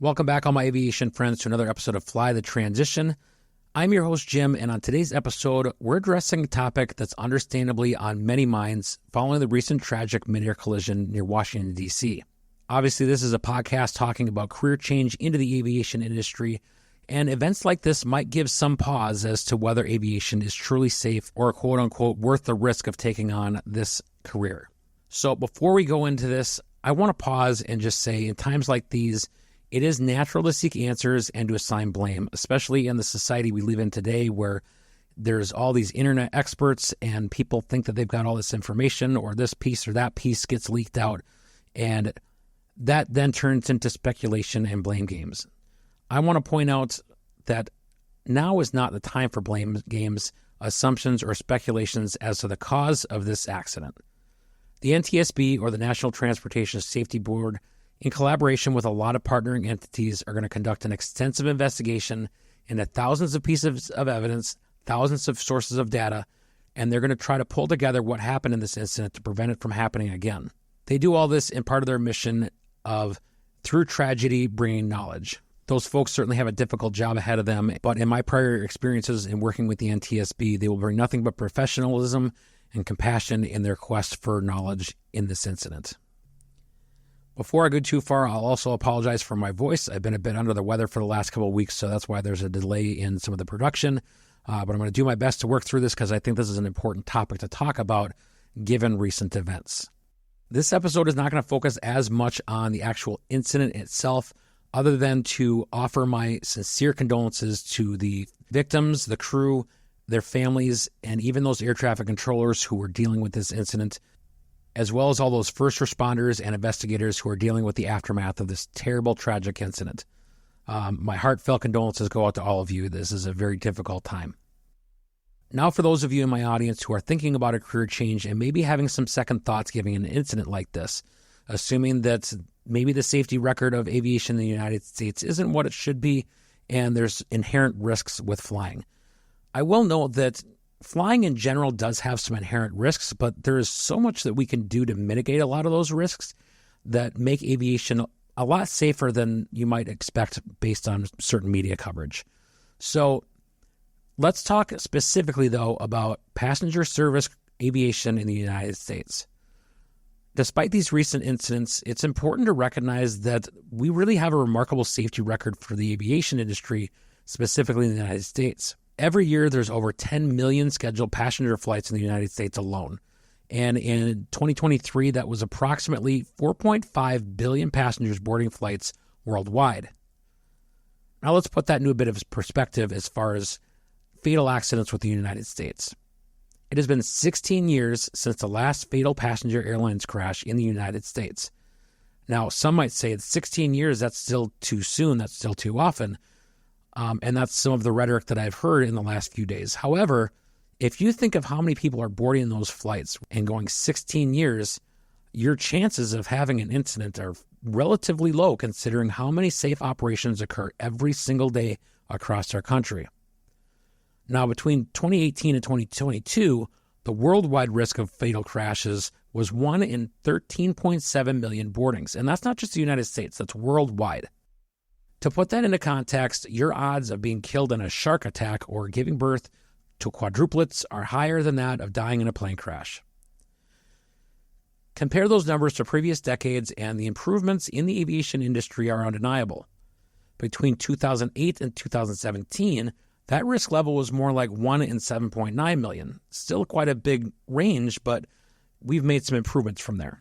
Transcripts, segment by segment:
Welcome back, all my aviation friends, to another episode of Fly the Transition. I'm your host, Jim, and on today's episode, we're addressing a topic that's understandably on many minds following the recent tragic mid-air collision near Washington, D.C. Obviously, this is a podcast talking about career change into the aviation industry, and events like this might give some pause as to whether aviation is truly safe or, quote-unquote, worth the risk of taking on this career. So before we go into this, I want to pause and just say, in times like these, it is natural to seek answers and to assign blame, especially in the society we live in today where there's all these internet experts and people think that they've got all this information or this piece or that piece gets leaked out, and that then turns into speculation and blame games. I want to point out that now is not the time for blame games, assumptions, or speculations as to the cause of this accident. The NTSB, or the National Transportation Safety Board, in collaboration with a lot of partnering entities, are going to conduct an extensive investigation into thousands of pieces of evidence, thousands of sources of data, and they're going to try to pull together what happened in this incident to prevent it from happening again. They do all this in part of their mission of, through tragedy, bringing knowledge. Those folks certainly have a difficult job ahead of them, but in my prior experiences in working with the NTSB, they will bring nothing but professionalism and compassion in their quest for knowledge in this incident. Before I go too far, I'll also apologize for my voice. I've been a bit under the weather for the last couple of weeks, so that's why there's a delay in some of the production. But I'm going to do my best to work through this because I think this is an important topic to talk about given recent events. This episode is not going to focus as much on the actual incident itself, other than to offer my sincere condolences to the victims, the crew, their families, and even those air traffic controllers who were dealing with this incident, as well as all those first responders and investigators who are dealing with the aftermath of this terrible, tragic incident. My heartfelt condolences go out to all of you. This is a very difficult time. Now, for those of you in my audience who are thinking about a career change and maybe having some second thoughts giving an incident like this, assuming that maybe the safety record of aviation in the United States isn't what it should be, and there's inherent risks with flying. I will note that flying in general does have some inherent risks, but there is so much that we can do to mitigate a lot of those risks that make aviation a lot safer than you might expect based on certain media coverage. So let's talk specifically, though, about passenger service aviation in the United States. Despite these recent incidents, it's important to recognize that we really have a remarkable safety record for the aviation industry, specifically in the United States. Every year, there's over 10 million scheduled passenger flights in the United States alone. And in 2023, that was approximately 4.5 billion passengers boarding flights worldwide. Now let's put that into a bit of perspective as far as fatal accidents with the United States. It has been 16 years since the last fatal passenger airlines crash in the United States. Now, some might say it's 16 years, that's still too soon, that's still too often. And that's some of the rhetoric that I've heard in the last few days. However, if you think of how many people are boarding those flights and going 16 years, your chances of having an incident are relatively low considering how many safe operations occur every single day across our country. Now, between 2018 and 2022, the worldwide risk of fatal crashes was 1 in 13.7 million boardings. And that's not just the United States, that's worldwide. To put that into context, your odds of being killed in a shark attack or giving birth to quadruplets are higher than that of dying in a plane crash. Compare those numbers to previous decades, and the improvements in the aviation industry are undeniable. Between 2008 and 2017, that risk level was more like 1 in 7.9 million. Still quite a big range, but we've made some improvements from there.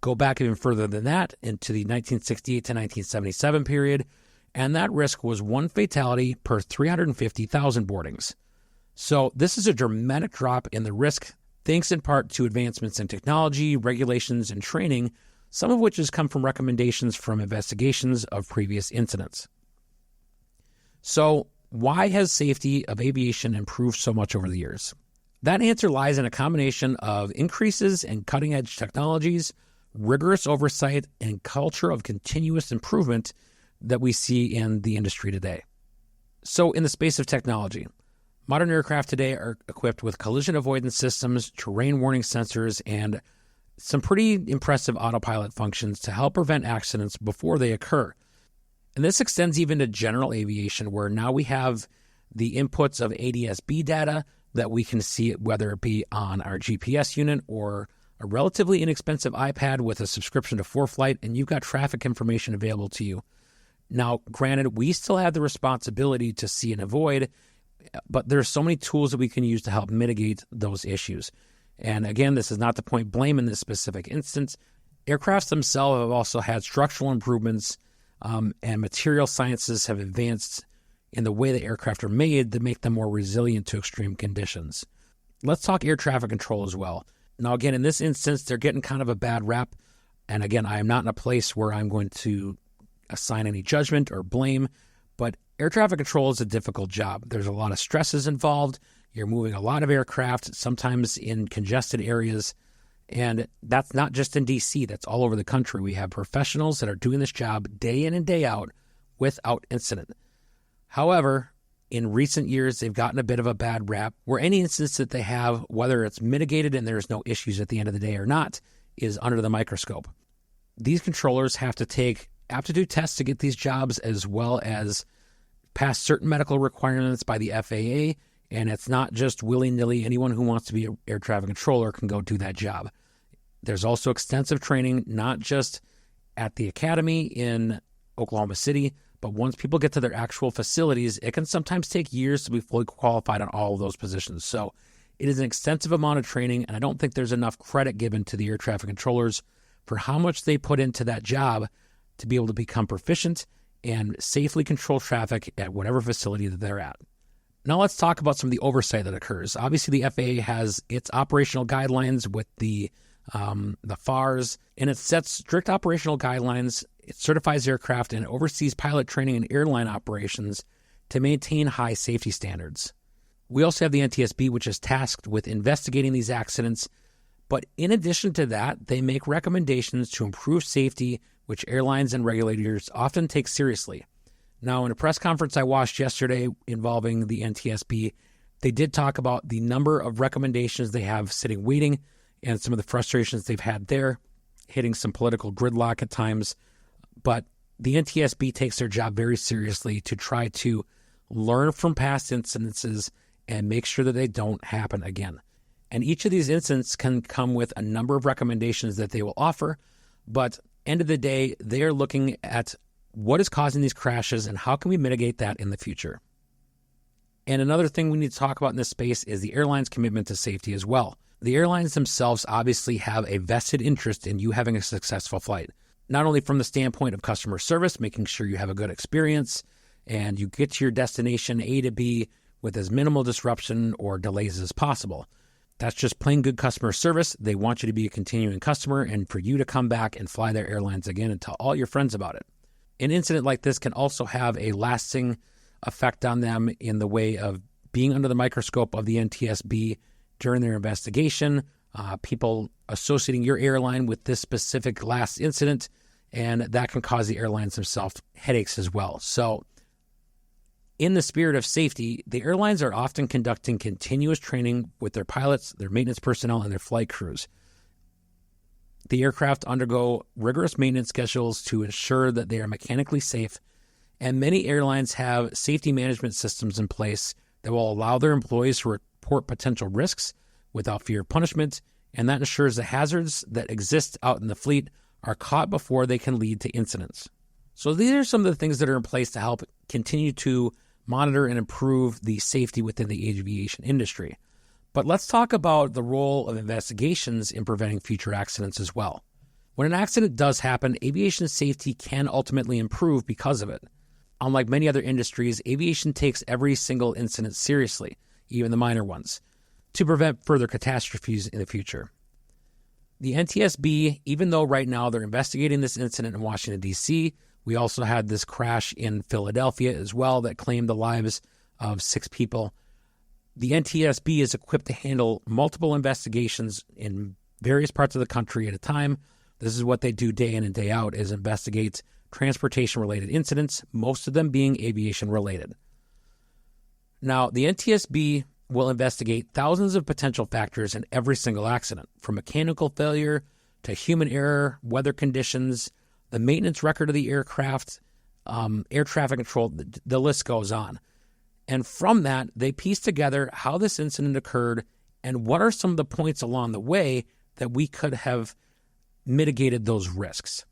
Go back even further than that into the 1968 to 1977 period, and that risk was 1 fatality per 350,000 boardings. So this is a dramatic drop in the risk, thanks in part to advancements in technology, regulations, and training, some of which has come from recommendations from investigations of previous incidents. So why has safety of aviation improved so much over the years? That answer lies in a combination of increases in cutting-edge technologies, rigorous oversight, and culture of continuous improvement that we see in the industry today. So in the space of technology, modern aircraft today are equipped with collision avoidance systems, terrain warning sensors, and some pretty impressive autopilot functions to help prevent accidents before they occur. And this extends even to general aviation, where now we have the inputs of NTSB data that we can see, whether it be on our GPS unit or a relatively inexpensive iPad with a subscription to ForeFlight, and you've got traffic information available to you. Now, granted, we still have the responsibility to see and avoid, but there's so many tools that we can use to help mitigate those issues. And again, this is not to point blame in this specific instance. Aircrafts themselves have also had structural improvements, and material sciences have advanced in the way that aircraft are made to make them more resilient to extreme conditions. Let's talk air traffic control as well. Now, again, in this instance, they're getting kind of a bad rap. And again, I am not in a place where I'm going to assign any judgment or blame, but air traffic control is a difficult job. There's a lot of stresses involved. You're moving a lot of aircraft, sometimes in congested areas. And that's not just in DC, that's all over the country. We have professionals that are doing this job day in and day out without incident. However, in recent years, they've gotten a bit of a bad rap where any instance that they have, whether it's mitigated and there's no issues at the end of the day or not, is under the microscope. These controllers have to take aptitude tests to get these jobs, as well as pass certain medical requirements by the FAA. And it's not just willy-nilly. Anyone who wants to be an air traffic controller can go do that job. There's also extensive training, not just at the academy in Oklahoma City, but once people get to their actual facilities, it can sometimes take years to be fully qualified on all of those positions. So it is an extensive amount of training, and I don't think there's enough credit given to the air traffic controllers for how much they put into that job to be able to become proficient and safely control traffic at whatever facility that they're at. Now let's talk about some of the oversight that occurs. Obviously, the FAA has its operational guidelines with the FARs, and it sets strict operational guidelines. It certifies aircraft and oversees pilot training and airline operations to maintain high safety standards. We also have the NTSB, which is tasked with investigating these accidents. But in addition to that, they make recommendations to improve safety, which airlines and regulators often take seriously. Now, in a press conference I watched yesterday involving the NTSB, they did talk about the number of recommendations they have sitting waiting and some of the frustrations they've had there, hitting some political gridlock at times. But the NTSB takes their job very seriously to try to learn from past incidences and make sure that they don't happen again. And each of these incidents can come with a number of recommendations that they will offer. But end of the day, they are looking at what is causing these crashes and how can we mitigate that in the future. And another thing we need to talk about in this space is the airline's commitment to safety as well. The airlines themselves obviously have a vested interest in you having a successful flight, not only from the standpoint of customer service, making sure you have a good experience and you get to your destination A to B with as minimal disruption or delays as possible. That's just plain good customer service. They want you to be a continuing customer and for you to come back and fly their airlines again and tell all your friends about it. An incident like this can also have a lasting effect on them in the way of being under the microscope of the NTSB during their investigation, people associating your airline with this specific last incident, and that can cause the airlines themselves headaches as well. So in the spirit of safety, the airlines are often conducting continuous training with their pilots, their maintenance personnel, and their flight crews. The aircraft undergo rigorous maintenance schedules to ensure that they are mechanically safe, and many airlines have safety management systems in place that will allow their employees to report potential risks without fear of punishment, and that ensures the hazards that exist out in the fleet are caught before they can lead to incidents. So these are some of the things that are in place to help continue to monitor and improve the safety within the aviation industry. But let's talk about the role of investigations in preventing future accidents as well. When an accident does happen, aviation safety can ultimately improve because of it. Unlike many other industries, aviation takes every single incident seriously, even the minor ones, to prevent further catastrophes in the future. The NTSB, even though right now they're investigating this incident in Washington, D.C., we also had this crash in Philadelphia as well that claimed the lives of 6 people. The NTSB is equipped to handle multiple investigations in various parts of the country at a time. This is what they do day in and day out, is investigate transportation-related incidents, most of them being aviation-related. Now, the NTSB will investigate thousands of potential factors in every single accident, from mechanical failure to human error, weather conditions, the maintenance record of the aircraft, air traffic control, the list goes on. And from that, they piece together how this incident occurred and what are some of the points along the way that we could have mitigated those risks.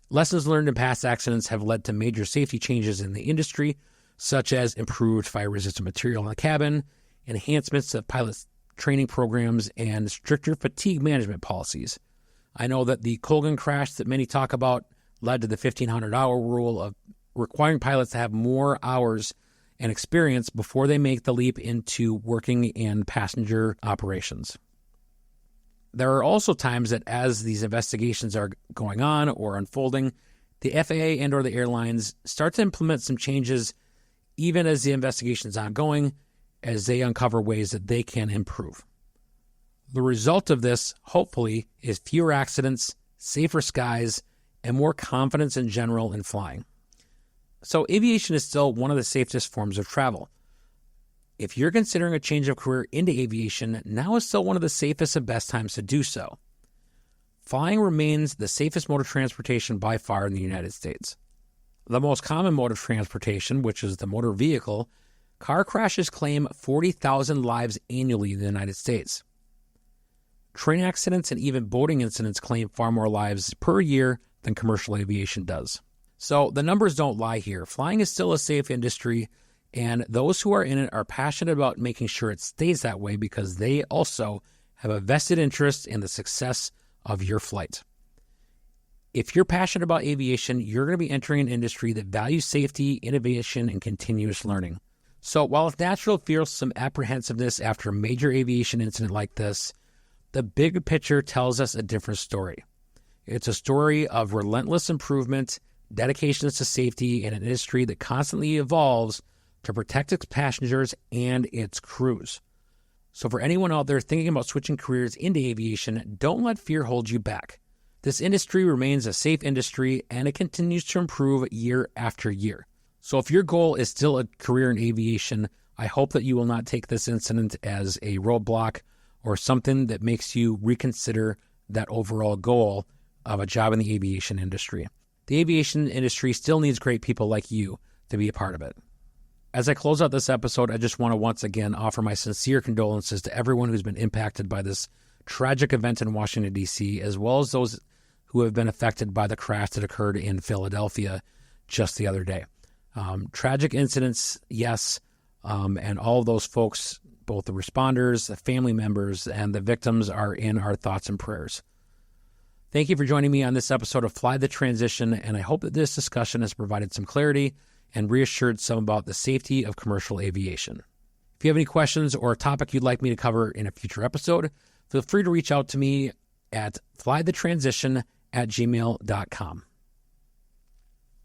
Lessons learned in past accidents have led to major safety changes in the industry, such as improved fire-resistant material in the cabin, enhancements of pilot training programs, and stricter fatigue management policies. I know that the Colgan crash that many talk about led to the 1,500-hour rule of requiring pilots to have more hours and experience before they make the leap into working in passenger operations. There are also times that as these investigations are going on or unfolding, the FAA and or the airlines start to implement some changes even as the investigation is ongoing, as they uncover ways that they can improve. The result of this, hopefully, is fewer accidents, safer skies, and more confidence in general in flying. So aviation is still one of the safest forms of travel. If you're considering a change of career into aviation, now is still one of the safest and best times to do so. Flying remains the safest mode of transportation by far in the United States. The most common mode of transportation, which is the motor vehicle, car crashes claim 40,000 lives annually in the United States. Train accidents and even boating incidents claim far more lives per year than commercial aviation does. So the numbers don't lie here. Flying is still a safe industry, and those who are in it are passionate about making sure it stays that way because they also have a vested interest in the success of your flight. If you're passionate about aviation, you're going to be entering an industry that values safety, innovation, and continuous learning. So while it's natural to feel some apprehensiveness after a major aviation incident like this, the big picture tells us a different story. It's a story of relentless improvement, dedication to safety in an industry that constantly evolves to protect its passengers and its crews. So for anyone out there thinking about switching careers into aviation, don't let fear hold you back. This industry remains a safe industry and it continues to improve year after year. So if your goal is still a career in aviation, I hope that you will not take this incident as a roadblock or something that makes you reconsider that overall goal of a job in the aviation industry. The aviation industry still needs great people like you to be a part of it. As I close out this episode, I just want to once again offer my sincere condolences to everyone who's been impacted by this tragic event in Washington, D.C., as well as those who have been affected by the crash that occurred in Philadelphia just the other day. Tragic incidents, yes, and all of those folks, both the responders, the family members, and the victims are in our thoughts and prayers. Thank you for joining me on this episode of Fly the Transition, and I hope that this discussion has provided some clarity and reassured some about the safety of commercial aviation. If you have any questions or a topic you'd like me to cover in a future episode, feel free to reach out to me at flythetransition@gmail.com.